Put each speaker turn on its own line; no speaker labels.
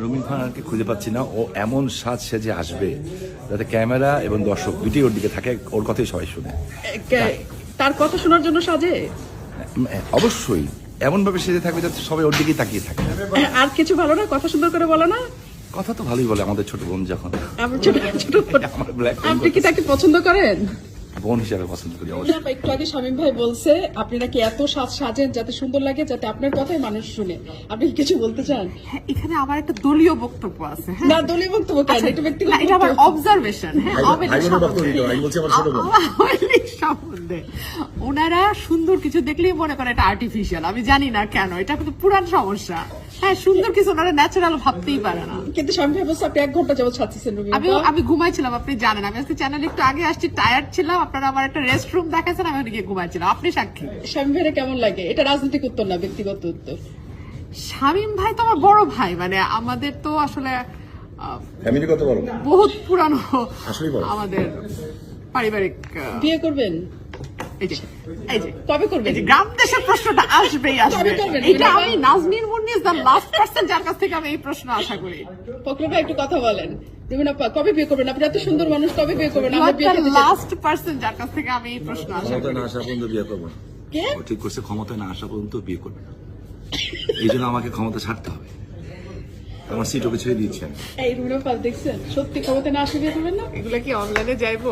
রুমিন ফারহানকে খুঁজে পাচ্ছি না। ও এমন সাজ সেজে আসবে যাতে ক্যামেরা এবং দর্শক দুটোই ওর দিকে থাকে, ওর কথাই সবাই শুনে।
তার কথা শোনার জন্য সাজে?
অবশ্যই এমন ভাবে সেজে থাকবে যাতে সবাই ওর দিকেই তাকিয়ে থাকে।
আর কিছু ভালো না? কথা সুন্দর করে বলে না?
কথা তো ভালোই বলে আমাদের ছোট বোন যখন।
আমার ছোট ছোট বোন।
আমার black বোন
আপনি কি তাকে পছন্দ করেন?
বোন হিসাবে পছন্দ করি অবশ্যই।
একটু আগে শামীম ভাই বলছে আপনি নাকি এত সাজেন যাতে সুন্দর লাগে, যাতে আপনার কথাই মানুষ শুনে। আপনি কি কিছু বলতে চান?
হ্যাঁ, এখানে আমার একটা দলীয় বক্তব্য আছে। হ্যাঁ,
না, দলীয় বক্তব্য কেন? এটা ব্যক্তিগত
না, এটা আমার
বক্তব্য।
অবজারভেশন। হ্যাঁ, সম্বন্ধে ওনারা সুন্দর কিছু দেখলেই মনে করে এটা আর্টিফিশিয়াল। আমি জানি না কেন, এটা কিন্তু পুরান সমস্যা। হ্যাঁ, সুন্দর কিছু ওনারা ন্যাচারাল ভাবতেই পারে না।
কিন্তু শামীম ভাই বলছে আপনি 1 ঘন্টা যাবত সাজছেন।
আমি ঘুমাইছিলাম, আপনি জানেন। আমি আজকে চ্যানেলে একটু আগে আসছি, টায়ার্ড ছিলাম। আপনারা আমার একটা রেস্ট রুম দেখাচ্ছেন, আমি ওদিকে ঘুমাইছিলাম। আপনি সাক্ষী।
শামীম ভাইয়ের কেমন লাগে? এটা রাজনৈতিক উত্তর না, ব্যক্তিগত উত্তর।
শামীম ভাই তো আমার বড় ভাই, মানে আমাদের তো আসলে
ফ্যামিলি কত বড়?
বহুত পুরানো
আসলেই বড়।
আমাদের পারিবারিক।
বিয়ে করবেন?
এই যে
কবে করবেন?
এই যে গ্রাম দেশের প্রশ্নটা আসবেই আসবে।
কবে করবেন?
এটা আমি নাজনীন মুন্নিস দ্য লাস্ট পারসন যার কাছ থেকে আমি এই প্রশ্ন আশা করি।
ফখরুল ভাই একটু কথা বলেন। রুমিন আপা কবে বিয়ে করবেন? আপনি এত সুন্দর মানুষ, কবে বিয়ে করবেন? আমরা বিয়ে খেতে চাই।
লাস্ট পারসন যার কাছ থেকে আমি এই প্রশ্ন আশা
ক্ষমতায়
করি।
না আসা পর্যন্ত বিয়ে করবো না।
কে?
ও ঠিক করছে ক্ষমতায় না আসা পর্যন্ত বিয়ে করবে না। এই জন্য আমাকে ক্ষমতা ছাড়তে হবে। আমার সিট ওকে ছেড়ে দিচ্ছেন।
এই রুমিন আপা দেখছেন, সত্যি ক্ষমতা না আসলে বিয়ে করবেন না?
এগুলা কি অনলাইনে যাইবো?